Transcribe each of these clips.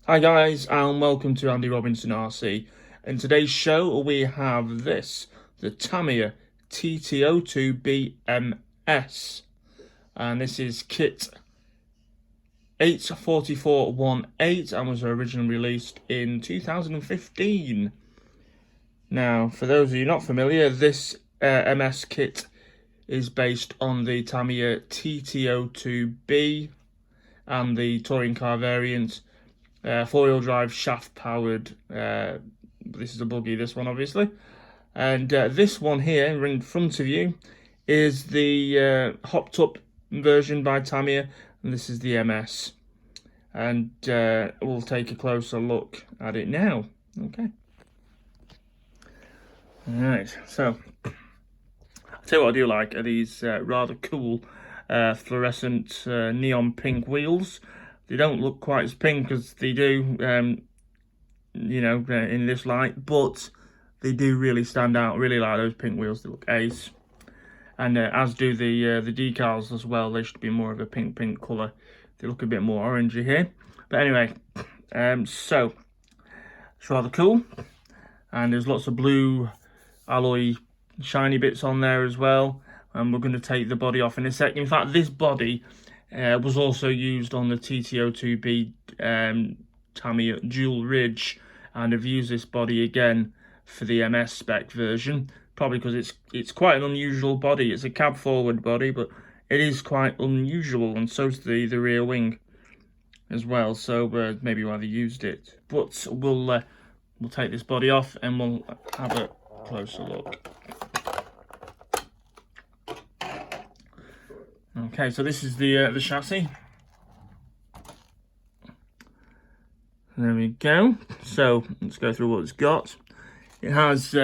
Hi guys, and welcome to Andy Robinson RC. In today's show we have this, the Tamiya TT02B MS, and this is kit 84418 and was originally released in 2015. Now, for those of you not familiar, this MS kit is based on the Tamiya TT02B and the touring car variant. Four-wheel drive, shaft-powered. This is a buggy, this one, obviously. And this one here, in front of you, is the hopped-up version by Tamiya, and this is the MS. And we'll take a closer look at it now. Okay. Alright, so, I'll tell you what I do like are these rather cool fluorescent neon pink wheels. They don't look quite as pink as they do, in this light, but they do really stand out. Really like those pink wheels. They look ace, and as do the decals as well. They should be more of a pink colour. They look a bit more orangey here, but anyway, so it's rather cool, and there's lots of blue alloy shiny bits on there as well. And we're going to take the body off in a sec. In fact, this body was also used on the TT02B Tamiya dual ridge, and I've used this body again for the MS spec version, probably because it's quite an unusual body. It's a cab forward body, but it is quite unusual, and so's the rear wing as well, so maybe why they used it. But we'll take this body off and we'll have a closer look. Okay, so this is the chassis. There we go. So let's go through what it's got. It has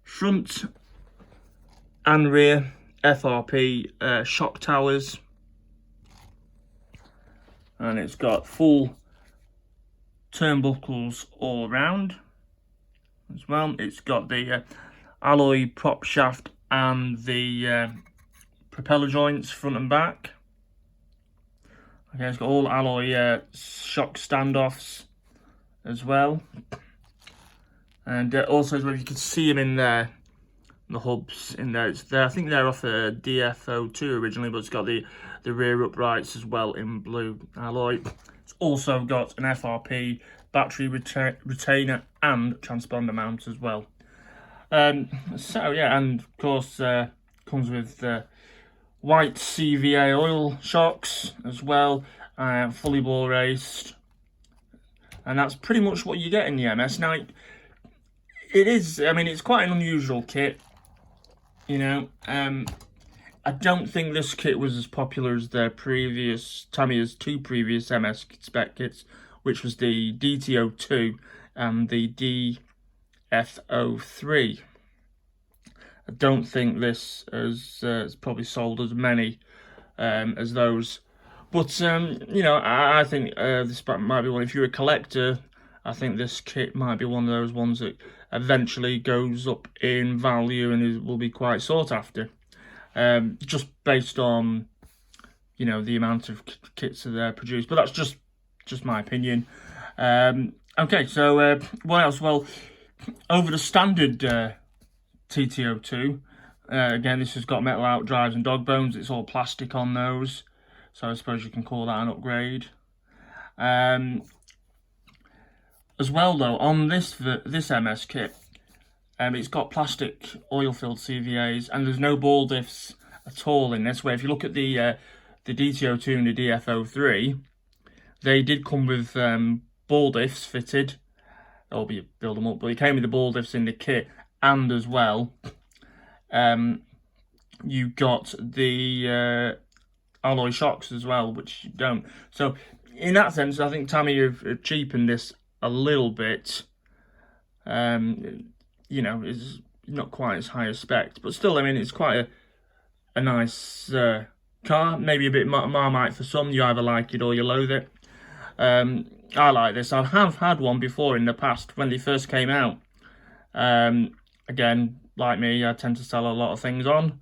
front and rear FRP shock towers, and it's got full turnbuckles all around as well. It's got the alloy prop shaft and the propeller joints front and back. Okay, it's got all alloy shock standoffs as well, and also as well, you can see them in there, the hubs in there. It's there. I think they're off a DF02 originally, but it's got the rear uprights as well in blue alloy. It's also got an FRP battery retainer and transponder mount as well. So yeah, and of course comes with white CVA oil shocks as well, fully ball raced, and that's pretty much what you get in the MS. Now, it is, I mean, it's quite an unusual kit, I don't think this kit was as popular as their previous, Tamiya's two previous MS spec kits, which was the DT02 and the DF03. I don't think this has probably sold as many as those, but I think this might be one. If you're a collector, I think this kit might be one of those ones that eventually goes up in value and will be quite sought after, just based on the amount of kits that are produced. But that's just my opinion. Okay, so what else? Well, over the standard TT02, again, this has got metal out drives and dog bones. It's all plastic on those, so I suppose you can call that an upgrade. As well though, on this MS kit, it's got plastic oil-filled CVAs, and there's no ball diffs at all in this. Where if you look at the DT02 and the DF03, they did come with ball diffs fitted, albeit build them up, but it came with the ball diffs in the kit. And as well, you got the alloy shocks as well, which you don't. So in that sense, I think Tamiya have cheapened this a little bit. Is not quite as high a spec, but still, I mean, it's quite a nice car. Maybe a bit Marmite for some. You either like it or you loathe it. I like this. I have had one before in the past when they first came out. Again, like me, I tend to sell a lot of things on,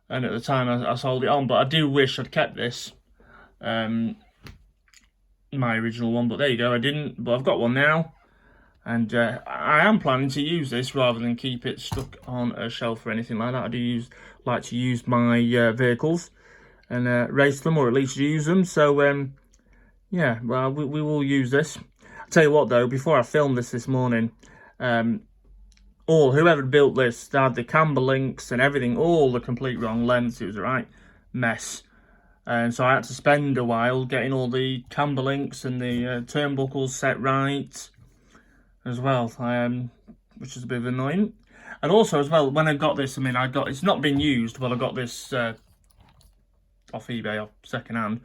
and at the time I sold it on, but I do wish I'd kept this. my original one, but there you go, I didn't, but I've got one now. And I am planning to use this rather than keep it stuck on a shelf or anything like that. I do like to use my vehicles and race them, or at least use them. So yeah, well, we will use this. I'll tell you what though, before I filmed this morning, whoever built this, they had the camber links and everything, all the complete wrong lengths. It was a right mess. And so I had to spend a while getting all the camber links and the turnbuckles set right as well, which is a bit of annoying. And also as well, when I got this, I mean, it's not been used, but I got this off eBay, off second hand.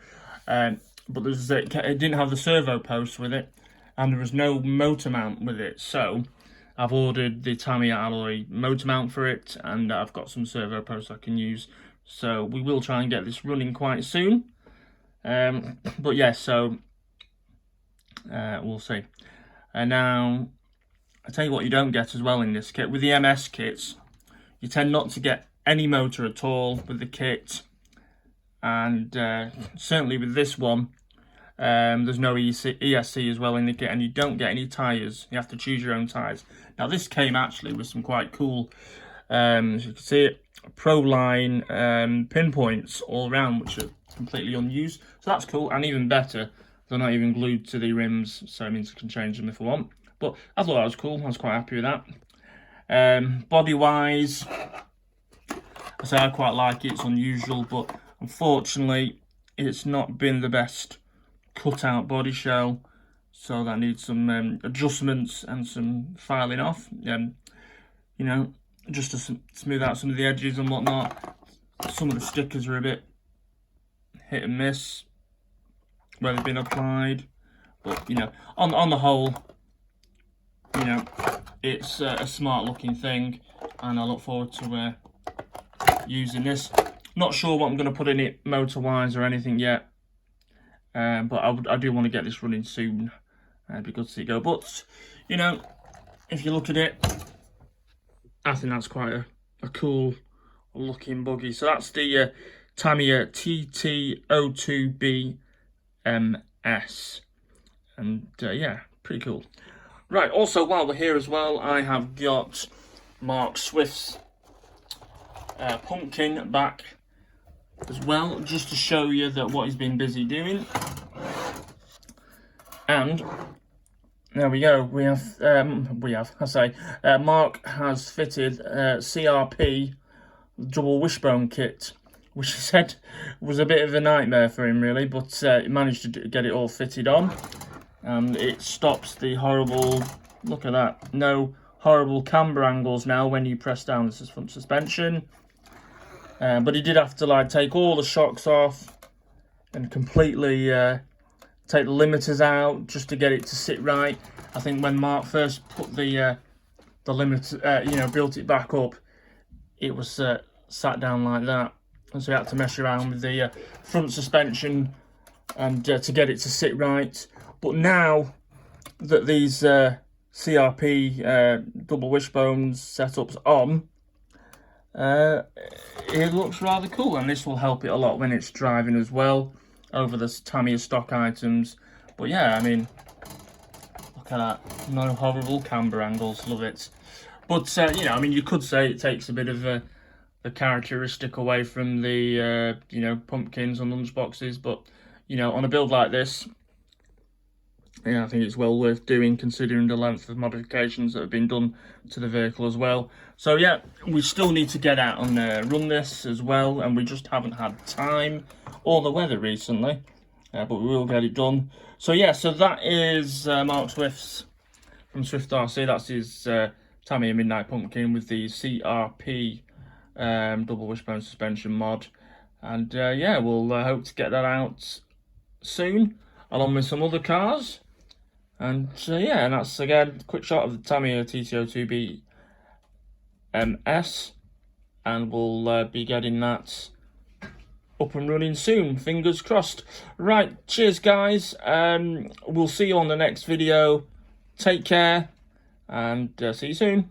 But it didn't have the servo post with it, and there was no motor mount with it. So I've ordered the Tamiya alloy motor mount for it, and I've got some servo posts I can use. So we will try and get this running quite soon. But yeah, so we'll see. And now, I tell you what you don't get as well in this kit. With the MS kits, you tend not to get any motor at all with the kit. And certainly with this one, there's no ESC as well in the kit, and you don't get any tyres. You have to choose your own tyres. Now this came actually with some quite cool, as you can see it, Proline pinpoints all around, which are completely unused. So that's cool, and even better, they're not even glued to the rims, so it means I can change them if I want. But I thought that was cool. I was quite happy with that. Body-wise, I say I quite like it. It's unusual, but unfortunately, it's not been the best cut-out body shell, so that needs some adjustments and some filing off. You know, just to smooth out some of the edges and whatnot. Some of the stickers are a bit hit and miss where they've been applied, but you know, on the whole, you know, it's a smart looking thing, and I look forward to using this. Not sure what I'm going to put in it motor wise or anything yet, but I do want to get this running soon. It'd be good to see it go. But you know, if you look at it, I think that's quite a cool looking buggy. So that's the Tamiya TT02B MS, and yeah, pretty cool. Right, also while we're here as well, I have got Mark Swift's pumpkin back as well, just to show you that what he's been busy doing. And there we go, Mark has fitted CRP double wishbone kit, which he said was a bit of a nightmare for him really, but he managed to get it all fitted on, and it stops the horrible, look at that, no horrible camber angles now when you press down the front suspension. But he did have to like take all the shocks off and completely take the limiters out just to get it to sit right. I think when Mark first put the limiter, you know, built it back up, it was sat down like that, and so he had to mess around with the front suspension and to get it to sit right. But now that these CRP double wishbones setups on, it looks rather cool, and this will help it a lot when it's driving as well over the Tamiya stock items. But yeah, I mean, look at that, no horrible camber angles, love it. But you know, I mean, you could say it takes a bit of the characteristic away from the you know, pumpkins and lunchboxes, but you know, on a build like this, yeah, I think it's well worth doing considering the length of modifications that have been done to the vehicle as well. So yeah, we still need to get out and run this as well, and we just haven't had time or the weather recently, but we will get it done. So yeah, so that is Mark Swift's from Swift RC. That's his Tamiya Midnight Pumpkin with the CRP double wishbone suspension mod, and yeah, we'll hope to get that out soon along with some other cars. And yeah, and that's again a quick shot of the Tamiya TT02B MS, and we'll be getting that up and running soon, fingers crossed. Right, cheers guys, we'll see you on the next video. Take care, and see you soon.